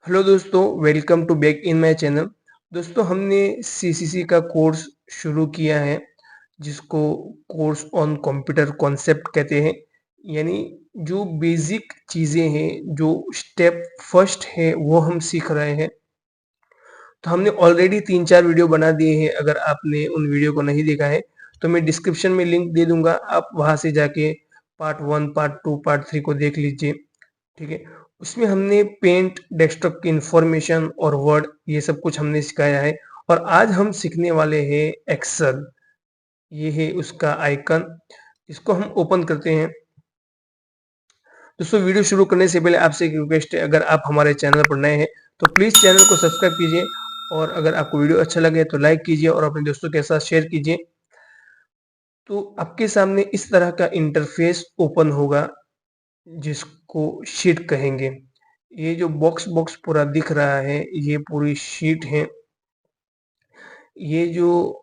Hello दोस्तों, welcome to back in my channel. दोस्तों, हमने सीसीसी का कोर्स शुरू किया है, जिसको कोर्स ऑन कंप्यूटर कॉन्सेप्ट कहते हैं। यानी जो बेसिक चीज़ें हैं, जो स्टेप फर्स्ट है, वो हम सीख रहे हैं। तो हमने ऑलरेडी 3-4 वीडियो बना दिए हैं। अगर आपने उन वीडियो को नहीं देखा है, तो मैं डिस्क्रिप्शन में लिंक दे दूँगा, आप वहाँ से जाके पार्ट 1, पार्ट 2, पार्ट 3 को देख लीजिए। ठीक है? उसमें हमने पेंट, डेस्कटॉप की इन्फॉर्मेशन और वर्ड ये सब कुछ हमने सिखाया है। और आज हम सीखने वाले हैं एक्सेल। ये है उसका आइकन, इसको हम ओपन करते हैं। दोस्तों, वीडियो शुरू करने से पहले आपसे एक रिक्वेस्ट है, अगर आप हमारे चैनल पर नए हैं तो प्लीज़ चैनल को सब्सक्राइब कीजिए, और अगर आपको वीडियो अच्छा लगे तो लाइक कीजिए और अपने दोस्तों के साथ शेयर कीजिए। तो आपके सामने इस तरह का इंटरफेस ओपन होगा, जिसको शीट कहेंगे। ये जो बॉक्स बॉक्स पूरा दिख रहा है, ये पूरी शीट है। ये जो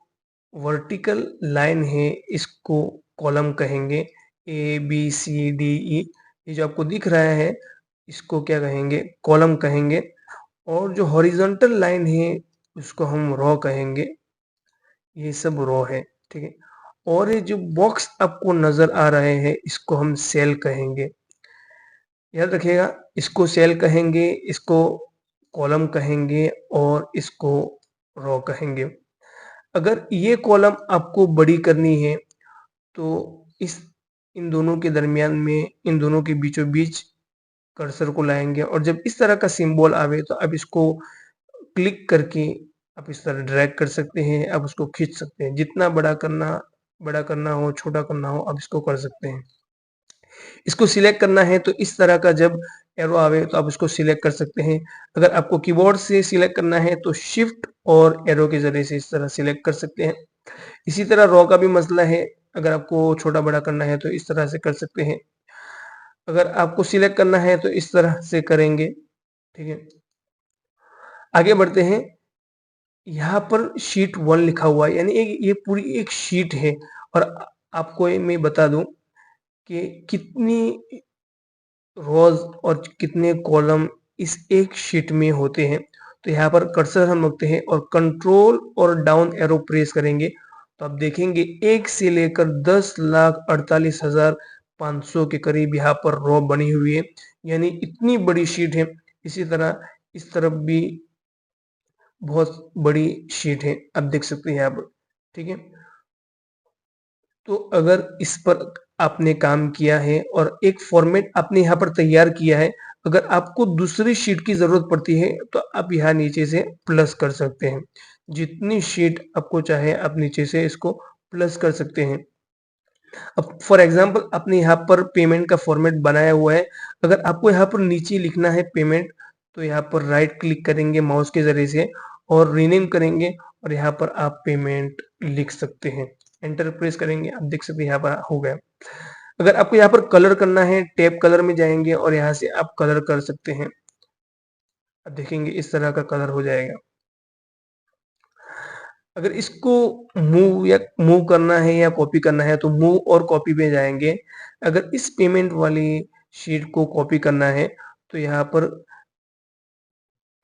वर्टिकल लाइन है, इसको कॉलम कहेंगे। ए बी सी डी ई, ये जो आपको दिख रहा है, इसको क्या कहेंगे? कॉलम कहेंगे। और जो हॉरिजॉन्टल लाइन है, उसको हम रो कहेंगे। ये सब रो है, ठीक है। और ये जो बॉक्स आपको नजर आ रहे हैं, इसको हम सेल कहेंगे। याद रखिएगा, इसको सेल कहेंगे, इसको कॉलम कहेंगे और इसको रो कहेंगे। अगर ये कॉलम आपको बड़ी करनी है, तो इस इन दोनों के दरमियान में, इन दोनों के बीचों बीच कर्सर को लाएंगे, और जब इस तरह का सिंबल आवे तो आप इसको क्लिक करके आप इस तरह ड्रैग कर सकते हैं। आप उसको खींच सकते हैं, जितना बड़ा करना हो, छोटा करना हो, आप इसको कर सकते हैं। इसको सिलेक्ट करना है तो इस तरह का जब एरो आवे तो आप इसको सिलेक्ट कर सकते हैं। अगर आपको कीबोर्ड से सिलेक्ट करना है तो शिफ्ट और एरो के जरिए से इस तरह सिलेक्ट कर सकते हैं। इसी तरह रो का भी मसला है, अगर आपको छोटा बड़ा करना है तो इस तरह से कर सकते हैं। अगर आपको सिलेक्ट करना है तो इस तरह से करेंगे, ठीक है। आगे बढ़ते हैं। यहाँ पर शीट 1 लिखा हुआ है, यानी ये पूरी एक शीट है। और आपको मैं बता दूं कि कितनी रोज और कितने कॉलम इस एक शीट में होते हैं। तो यहाँ पर कर्सर हम रखते हैं और कंट्रोल और डाउन एरो प्रेस करेंगे, तो आप देखेंगे 1 से लेकर 10,48,500 के करीब यहाँ पर रो बनी हुई है। यानी इतनी बड़ी शीट है। इसी तरह इस तरफ भी बहुत बड़ी शीट है, आप देख सकते हैं यहाँ पर, ठीक है। तो अगर इस पर आपने काम किया है और एक फॉर्मेट आपने यहाँ पर तैयार किया है, अगर आपको दूसरी शीट की जरूरत पड़ती है तो आप यहाँ नीचे से प्लस कर सकते हैं। जितनी शीट आपको चाहे आप नीचे से इसको प्लस कर सकते हैं। अब फॉर एग्जांपल आपने यहाँ पर पेमेंट का फॉर्मेट बनाया हुआ है। अगर आपको यहाँ पर नीचे लिखना है पेमेंट, तो यहाँ पर राइट क्लिक करेंगे माउस के जरिए से और रीनेम करेंगे, और यहाँ पर आप पेमेंट लिख सकते हैं। एंटर प्रेस करेंगे, आप देख सकते हैं यहाँ पर हो गया। अगर आपको यहाँ पर कलर करना है, टैब कलर में जाएंगे और यहाँ से आप कलर कर सकते हैं। आप देखेंगे इस तरह का कलर हो जाएगा। अगर इसको मूव करना है या कॉपी करना है, तो मूव और कॉपी पे जाएंगे। अगर इस पेमेंट वाली शीट को कॉपी करना है, तो यहाँ पर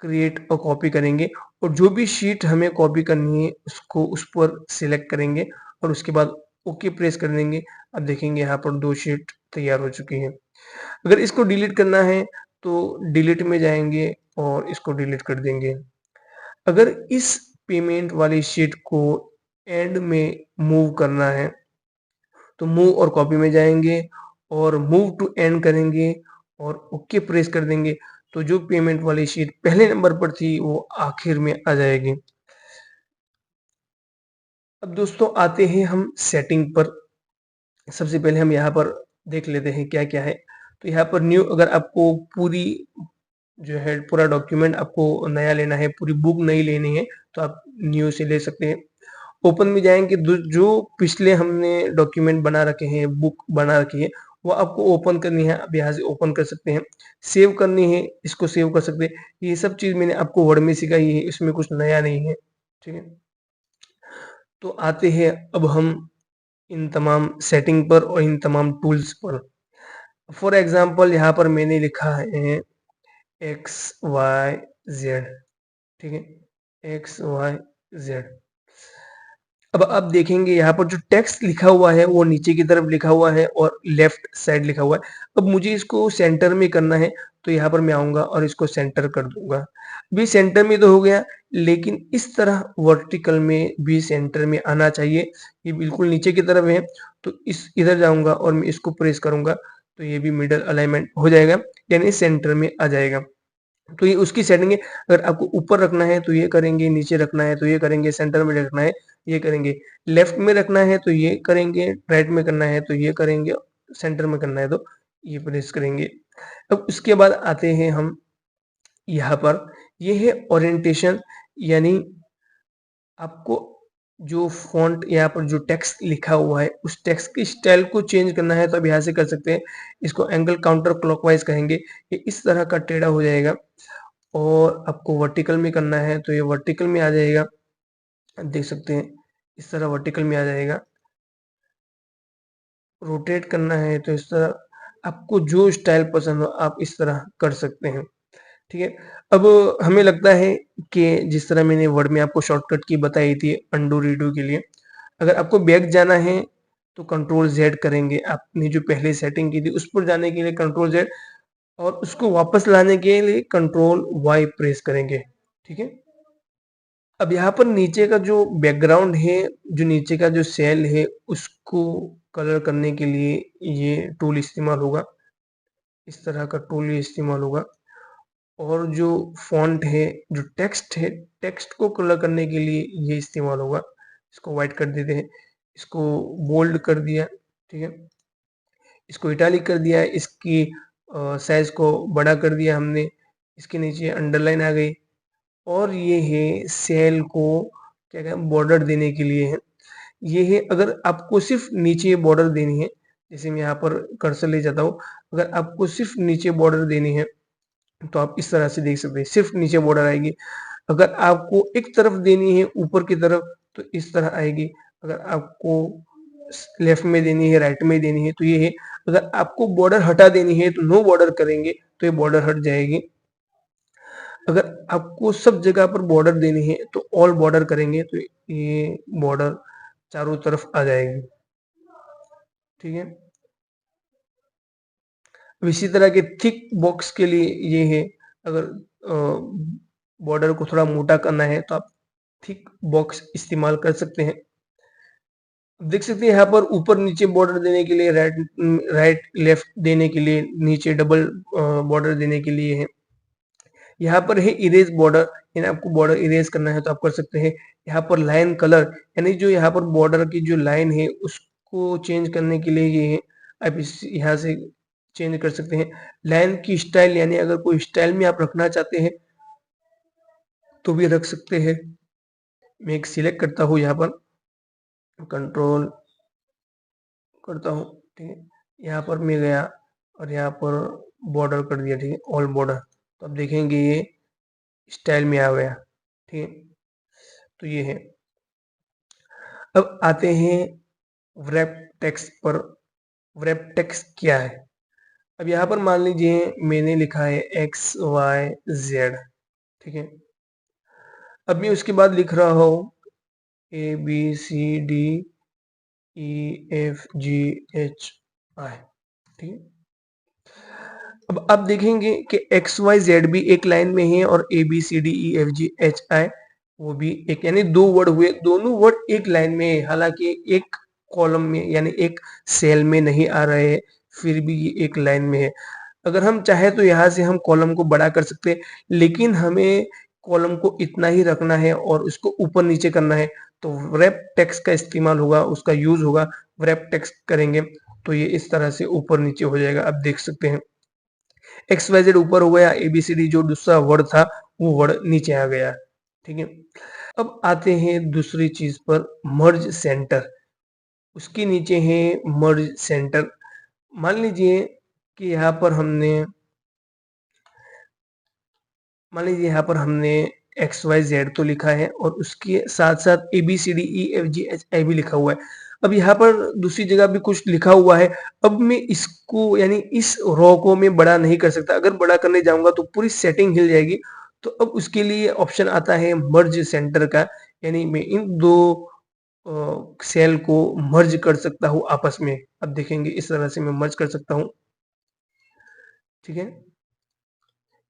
क्रिएट और कॉपी करेंगे, और जो भी शीट हमें कॉपी करनी है उसको उस पर सिलेक्ट करेंगे और उसके बाद ओके प्रेस कर देंगे। अब देखेंगे यहाँ पर 2 शीट तैयार हो चुकी है। अगर इसको डिलीट करना है तो डिलीट में जाएंगे और इसको डिलीट कर देंगे। अगर इस पेमेंट वाली शीट को एंड में मूव करना है, तो मूव और कॉपी में जाएंगे और मूव टू एंड करेंगे और ओके प्रेस कर देंगे। तो जो पेमेंट वाली शीट पहले नंबर पर थी वो आखिर में आ जाएगी। अब दोस्तों, आते हैं हम सेटिंग पर। सबसे पहले हम यहाँ पर देख लेते हैं क्या क्या है। तो यहाँ पर न्यू, अगर आपको पूरी जो है पूरा डॉक्यूमेंट आपको नया लेना है, पूरी बुक नई लेनी है, तो आप न्यू से ले सकते हैं। ओपन में जाएंगे, जो पिछले हमने डॉक्यूमेंट बना रखे हैं, बुक बना रखी है, वो आपको ओपन करनी है, आप यहाँ से ओपन कर सकते हैं। सेव करनी है, इसको सेव कर सकते हैं। ये सब चीज मैंने आपको वर्ड में सिखाई है, इसमें कुछ नया नहीं है, ठीक है। तो आते हैं अब हम इन तमाम सेटिंग पर और इन तमाम टूल्स पर। फॉर एग्जाम्पल यहाँ पर मैंने लिखा है एक्स वाई जेड, ठीक है, एक्स वाई जेड। अब आप देखेंगे यहाँ पर जो टेक्स्ट लिखा हुआ है वो नीचे की तरफ लिखा हुआ है और लेफ्ट साइड लिखा हुआ है। अब मुझे इसको सेंटर में करना है, तो यहाँ पर मैं आऊंगा और इसको सेंटर कर दूंगा। भी सेंटर में तो हो गया, लेकिन इस तरह वर्टिकल में भी सेंटर में आना चाहिए। ये बिल्कुल नीचे की तरफ है, तो इस इधर जाऊंगा और मैं इसको प्रेस करूंगा, तो ये भी मिडल अलाइनमेंट हो जाएगा, यानी सेंटर में आ जाएगा। तो ये उसकी सेटिंग है। अगर आपको ऊपर रखना है तो ये करेंगे, नीचे रखना है तो ये करेंगे, सेंटर में रखना है ये करेंगे, लेफ्ट में रखना है तो ये करेंगे, राइट में करना है तो ये करेंगे, सेंटर में करना है तो ये प्रेस करेंगे। अब उसके बाद आते हैं हम यहाँ पर, ये है ओरिएंटेशन, यानी आपको जो फॉन्ट यहाँ पर जो टेक्स्ट लिखा हुआ है उस टेक्स्ट की स्टाइल को चेंज करना है, तो अब यहाँ से कर सकते हैं। इसको एंगल काउंटर क्लॉकवाइज कहेंगे, ये इस तरह का टेढ़ा हो जाएगा। और आपको वर्टिकल में करना है तो ये वर्टिकल में आ जाएगा, देख सकते हैं इस तरह वर्टिकल में आ जाएगा। रोटेट करना है तो इस तरह, आपको जो स्टाइल पसंद हो आप इस तरह कर सकते हैं, ठीक है। अब हमें लगता है कि जिस तरह मैंने वर्ड में आपको शॉर्टकट की बताई थी अंडू रीडू के लिए, अगर आपको बैक जाना है तो कंट्रोल जेड करेंगे, आपने जो पहले सेटिंग की थी उस पर जाने के लिए कंट्रोल जेड, और उसको वापस लाने के लिए कंट्रोल वाई प्रेस करेंगे, ठीक है। अब यहाँ पर नीचे का जो बैकग्राउंड है, जो नीचे का जो सेल है, उसको कलर करने के लिए ये टूल इस्तेमाल होगा, इस तरह का टूल ये इस्तेमाल होगा। और जो फॉन्ट है, जो टेक्स्ट है, टेक्स्ट को कलर करने के लिए ये इस्तेमाल होगा। इसको वाइट कर देते हैं, इसको बोल्ड कर दिया, ठीक है, इसको इटालिक कर दिया, इसकी साइज को बड़ा कर दिया हमने, इसके नीचे अंडरलाइन आ गई। और ये है सेल को क्या कहते बॉर्डर देने के लिए है। ये है, अगर आपको सिर्फ नीचे बॉर्डर देनी है, जैसे मैं यहाँ पर कर्सर ले जाता हूँ, अगर आपको सिर्फ नीचे बॉर्डर देनी है तो आप इस तरह से देख सकते हैं, सिर्फ नीचे बॉर्डर आएगी। अगर आपको एक तरफ देनी है ऊपर की तरफ तो इस तरह आएगी। अगर आपको लेफ्ट में देनी है, राइट में देनी है तो ये है। अगर आपको बॉर्डर हटा देनी है तो नो बॉर्डर करेंगे तो ये बॉर्डर हट जाएगी। अगर आपको सब जगह पर बॉर्डर देनी है तो ऑल बॉर्डर करेंगे तो ये बॉर्डर चारों तरफ आ जाएगी, ठीक है। अब इसी तरह के थिक बॉक्स के लिए ये है, अगर बॉर्डर को थोड़ा मोटा करना है तो आप थिक बॉक्स इस्तेमाल कर सकते हैं। देख सकते हैं यहाँ पर ऊपर नीचे बॉर्डर देने के लिए, राइट लेफ्ट देने के लिए, नीचे डबल बॉर्डर देने के लिए है। यहाँ पर है इरेज बॉर्डर, यानी आपको बॉर्डर इरेज करना है तो आप कर सकते हैं। यहाँ पर लाइन कलर, यानी जो यहाँ पर बॉर्डर की जो लाइन है उसको चेंज करने के लिए ये है, आप इस यहाँ से चेंज कर सकते हैं। लाइन की स्टाइल, यानी अगर कोई स्टाइल में आप रखना चाहते हैं तो भी रख सकते हैं। मैं एक सिलेक्ट करता हूँ, यहाँ पर कंट्रोल करता हूँ, ठीक है। यहाँ पर मैं गया और यहाँ पर बॉर्डर कर दिया, ठीक है, ऑल बॉर्डर, तो अब देखेंगे ये स्टाइल में आ गया, ठीक है। तो ये है। अब आते हैं wrap टेक्स्ट पर। wrap टेक्स्ट क्या है? अब यहाँ पर मान लीजिए मैंने लिखा है एक्स वाई जेड, ठीक है। अब मैं उसके बाद लिख रहा हूँ A B C D E F G H I, ठीक है। अब आप देखेंगे कि एक्स वाई जेड भी एक लाइन में है और A B C D E F G H I वो भी एक, यानी दो वर्ड हुए, दोनों वर्ड एक लाइन में है। हालांकि एक कॉलम में यानी एक सेल में नहीं आ रहे हैं, फिर भी ये एक लाइन में है। अगर हम चाहे तो यहाँ से हम कॉलम को बड़ा कर सकते हैं, लेकिन हमें कॉलम को इतना ही रखना है और उसको ऊपर नीचे करना है, तो wrap टेक्स्ट का इस्तेमाल होगा, उसका यूज होगा। wrap टेक्स्ट करेंगे तो ये इस तरह से ऊपर नीचे हो जाएगा। आप देख सकते हैं एक्स वाई जेड ऊपर हो गया, एबीसीडी जो दूसरा वर्ड था वो वर्ड नीचे आ गया, ठीक है। अब आते हैं दूसरी चीज पर, मर्ज सेंटर। उसके नीचे है मर्ज सेंटर। मान लीजिए कि यहाँ पर हमने एक्स वाई जेड तो लिखा है और उसके साथ साथ A B C D E F G H I भी लिखा हुआ है। अब यहाँ पर दूसरी जगह भी कुछ लिखा हुआ है। अब मैं इसको यानी इस रो को मैं बड़ा नहीं कर सकता। अगर बड़ा करने जाऊंगा तो पूरी सेटिंग हिल जाएगी। तो अब उसके लिए ऑप्शन आता है मर्ज सेंटर का, यानी मैं इन दो सेल को मर्ज कर सकता हूँ आपस में। अब देखेंगे इस तरह से मैं मर्ज कर सकता हूँ। ठीक है,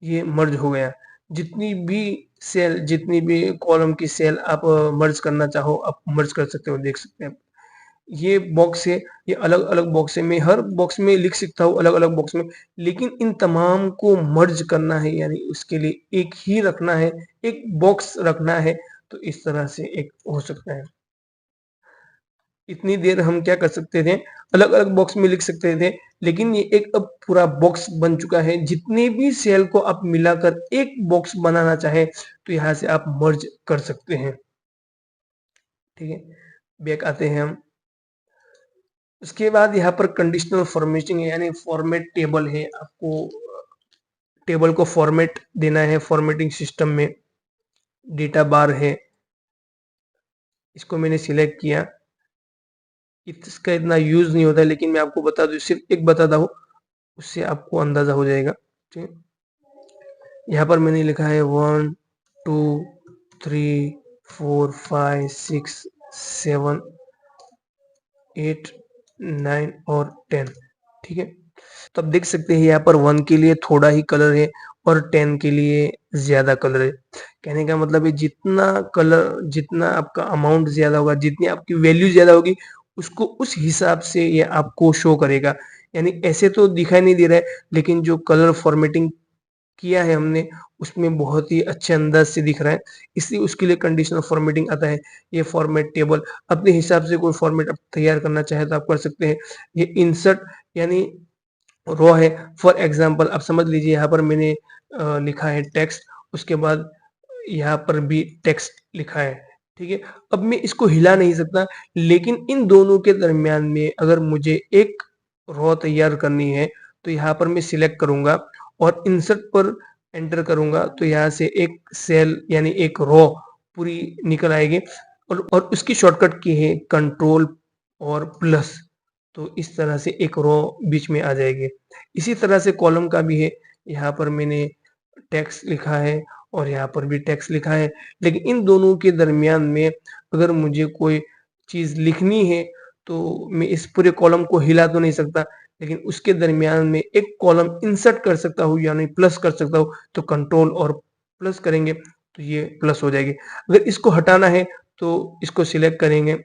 ये मर्ज हो गया। जितनी भी सेल, जितनी भी कॉलम की सेल आप मर्ज करना चाहो आप मर्ज कर सकते हो। देख सकते हैं ये बॉक्स है, ये अलग अलग बॉक्स है। मैं हर बॉक्स में लिख सकता हूँ अलग अलग बॉक्स में, लेकिन इन तमाम को मर्ज करना है यानी उसके लिए एक ही रखना है, एक बॉक्स रखना है। तो इस तरह से एक हो सकता है। इतनी देर हम क्या कर सकते थे, अलग अलग बॉक्स में लिख सकते थे, लेकिन ये एक अब पूरा बॉक्स बन चुका है। जितने भी सेल को आप मिलाकर एक बॉक्स बनाना चाहे तो यहाँ से आप मर्ज कर सकते हैं। ठीक है, बैक आते हैं हम। उसके बाद यहाँ पर कंडीशनल फॉर्मेटिंग है, यानी फॉर्मेट टेबल है। आपको टेबल को फॉर्मेट देना है फॉर्मेटिंग सिस्टम में। डेटा बार है, इसको मैंने सिलेक्ट किया। इसका इतना यूज नहीं होता है, लेकिन मैं आपको बता दूं, सिर्फ एक बताता हूँ, उससे आपको अंदाजा हो जाएगा। ठीक है, यहाँ पर मैंने लिखा है 1 2 3 4 5 6 7 8 9 और 10। ठीक है, तो आप देख सकते हैं यहाँ पर 1 के लिए थोड़ा ही कलर है और 10 के लिए ज्यादा कलर है। कहने का मतलब है जितना कलर, जितना आपका अमाउंट ज्यादा होगा, जितनी आपकी वैल्यू ज्यादा होगी, उसको उस हिसाब से ये आपको शो करेगा। यानी ऐसे तो दिखाई नहीं दे रहा है, लेकिन जो कलर फॉर्मेटिंग किया है हमने उसमें बहुत ही अच्छे अंदाज से दिख रहा है, इसलिए उसके लिए कंडीशनल फॉर्मेटिंग आता है। ये फॉर्मेट टेबल अपने हिसाब से कोई फॉर्मेट आप तैयार करना चाहे तो आप कर सकते हैं। ये इंसर्ट यानी रो है। फॉर एग्जांपल आप समझ लीजिए, यहाँ पर मैंने लिखा है टेक्स्ट, उसके बाद यहाँ पर भी टेक्स्ट लिखा है। ठीक है, अब मैं इसको हिला नहीं सकता, लेकिन इन दोनों के दरमियान में अगर मुझे एक रो तैयार करनी है तो यहाँ पर मैं सिलेक्ट करूंगा और इंसर्ट पर एंटर करूंगा, तो यहाँ से एक सेल यानी एक रो पूरी निकल आएगी। और उसकी शॉर्टकट की है कंट्रोल और प्लस। तो इस तरह से एक रो बीच में आ जाएगी। इसी तरह से कॉलम का भी है। यहाँ पर मैंने टेक्स्ट लिखा है और यहाँ पर भी टेक्स्ट लिखा है, लेकिन इन दोनों के दरमियान में अगर मुझे कोई चीज लिखनी है तो मैं इस पूरे कॉलम को हिला तो नहीं सकता, लेकिन उसके दरमियान में एक कॉलम इंसर्ट कर सकता हूँ यानी प्लस कर सकता हूँ। तो कंट्रोल और प्लस करेंगे तो ये प्लस हो जाएगी। अगर इसको हटाना है तो इसको सिलेक्ट करेंगे,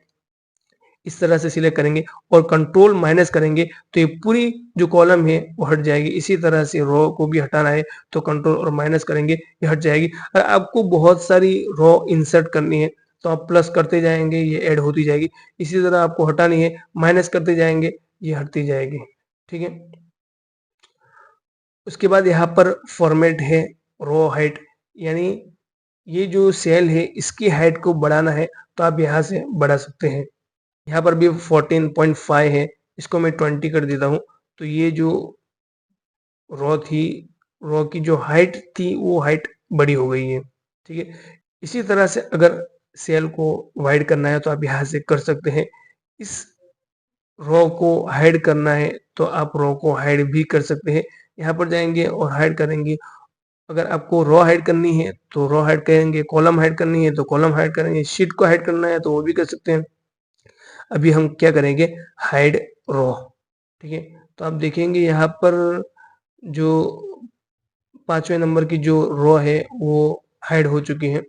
इस तरह से सिलेक्ट करेंगे और कंट्रोल माइनस करेंगे तो ये पूरी जो कॉलम है वो हट जाएगी। इसी तरह से रो को भी हटाना है तो कंट्रोल और माइनस करेंगे, ये हट जाएगी। अगर आपको बहुत सारी रो इंसर्ट करनी है तो आप प्लस करते जाएंगे, ये ऐड होती जाएगी। इसी तरह आपको हटानी है, माइनस करते जाएंगे, ये हटती जाएगी। ठीक है, उसके बाद यहाँ पर फॉर्मेट है रो हाइट, यानी ये जो सेल है इसकी हाइट को बढ़ाना है तो आप यहाँ से बढ़ा सकते हैं। यहाँ पर भी 14.5 है, इसको मैं 20 कर देता हूँ। तो ये जो रो थी, रो की जो हाइट थी वो हाइट बड़ी हो गई है। ठीक है, इसी तरह से अगर सेल को वाइड करना है तो आप यहाँ से कर सकते हैं। इस रो को हाइड करना है तो आप रो को हाइड भी कर सकते हैं। यहाँ पर जाएंगे और हाइड करेंगे। अगर आपको रो हाइड करनी है तो रो हाइड करेंगे, कॉलम हाइड करनी है तो कॉलम हाइड करेंगे, शीट को हाइड करना है तो वो भी कर सकते हैं। अभी हम क्या करेंगे, हाइड रो। ठीक है, तो आप देखेंगे यहाँ पर जो 5वें नंबर की जो रो है वो हाइड हो चुकी है।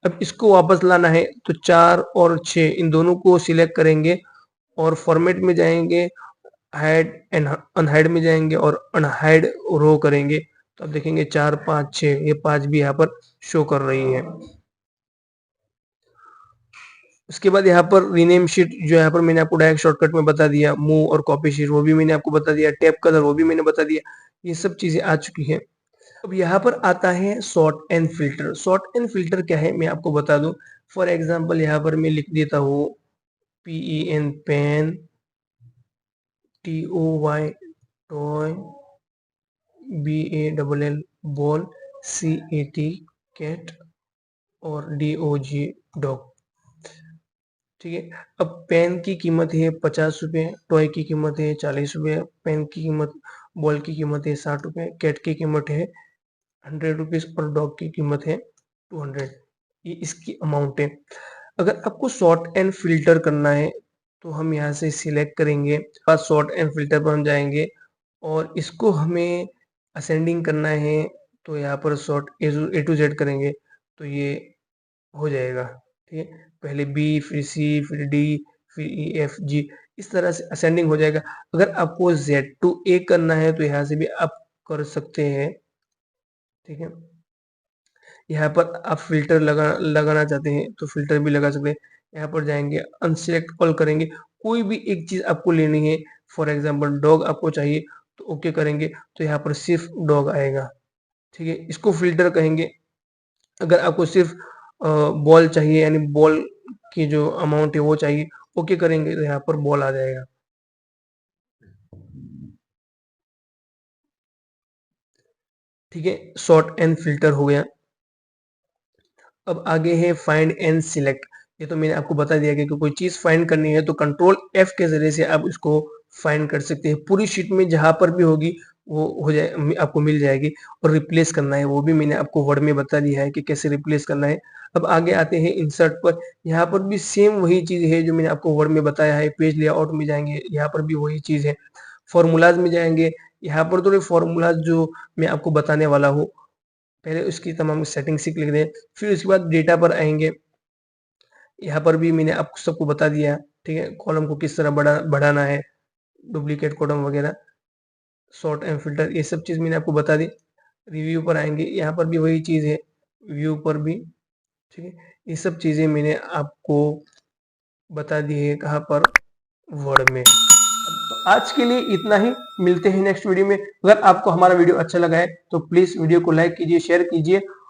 अब इसको वापस लाना है तो 4 और 6 इन दोनों को सिलेक्ट करेंगे और फॉर्मेट में जाएंगे, हाइड एंड अनहाइड में जाएंगे और अनहाइड रो करेंगे। तो आप देखेंगे 4 5 6 ये 5 भी यहाँ पर शो कर रही है। उसके बाद यहाँ पर रीनेम शीट, जो यहाँ पर मैंने आपको डायरेक्ट शॉर्टकट में बता दिया। मूव और कॉपी शीट वो भी मैंने आपको बता दिया। टैब कलर वो भी मैंने बता दिया। ये सब चीजें आ चुकी हैं। अब यहाँ पर आता है sort and filter. Sort and filter क्या है मैं आपको बता दूं। फॉर एग्जांपल यहाँ पर मैं लिख देता हूँ PEN pen, TOY toy, BALL ball, CAT cat और DOG डॉग। ठीक है। अब पेन की कीमत है 50 रुपये, टॉय की कीमत है 40 रुपये, पेन की कीमत, बॉल की कीमत है 60 रुपये, कैट की कीमत है 100 रुपीज़ और डॉग की कीमत है 200। ये इसकी अमाउंट है। अगर आपको सॉर्ट एंड फ़िल्टर करना है तो हम यहाँ से सिलेक्ट करेंगे, बाद सॉर्ट एंड फ़िल्टर पर हम जाएँगे और इसको हमें असेंडिंग करना है तो यहाँ पर सॉर्ट ए टू ज़ेड करेंगे तो ये हो जाएगा। ठीक है, पहले बी, फिर सी, फिर डी, फिर ई, एफ, जी, इस तरह से असेंडिंग हो जाएगा। अगर आपको जेड टू ए करना है तो यहाँ से भी आप कर सकते हैं। ठीक है, यहाँ पर आप फ़िल्टर लगाना चाहते हैं तो फ़िल्टर भी लगा सकते हैं। यहाँ पर जाएँगे, अनसेलेक्ट ऑल करेंगे, कोई भी एक चीज़ आपको लेनी है, फॉर एग्ज़ाम्पल डॉग आपको चाहिए तो ओके करेंगे तो यहाँ पर सिर्फ़ डॉग आएगा। ठीक है, इसको फ़िल्टर कहेंगे। अगर आपको सिर्फ़ बॉल चाहिए यानी बॉल की जो अमाउंट है वो चाहिए, ओके करेंगे तो यहाँ पर बॉल आ जाएगा। ठीक है, सॉर्ट एंड फ़िल्टर हो गया। अब आगे है फाइंड एंड सिलेक्ट। ये तो मैंने आपको बता दिया कि कोई चीज़ फाइंड करनी है तो कंट्रोल एफ के ज़रिए से आप इसको फाइंड कर सकते हैं। पूरी शीट में जहाँ पर भी होगी वो हो जाए, आपको मिल जाएगी। और रिप्लेस करना है वो भी मैंने आपको वर्ड में बता दिया है कि कैसे रिप्लेस करना है। अब आगे आते हैं इंसर्ट पर। यहाँ पर भी सेम वही चीज़ है जो मैंने आपको वर्ड में बताया है। पेज लेआउट में जाएंगे, यहाँ पर भी वही चीज़ है। फॉर्मूलाज में जाएंगे, यहाँ पर थोड़े फॉर्मूलाज जो मैं आपको बताने वाला हूँ, पहले उसकी तमाम सेटिंग सीख लेते हैं। फिर उसके बाद डेटा पर आएंगे। यहाँ पर भी मैंने आपको सबको बता दिया। ठीक है, कॉलम को किस तरह बढ़ाना है, डुप्लीकेट कॉलम वगैरह, सॉर्ट एंड फिल्टर, ये सब चीज़ मैंने आपको बता दी। रिव्यू पर आएंगे, यहाँ पर भी वही चीज़ है, व्यू पर भी। ठीक है, ये सब चीज़ें मैंने आपको बता दी है कहाँ पर, वर्ड में। तो आज के लिए इतना ही, मिलते हैं नेक्स्ट वीडियो में। अगर आपको हमारा वीडियो अच्छा लगा है तो प्लीज़ वीडियो को लाइक कीजिए, शेयर कीजिए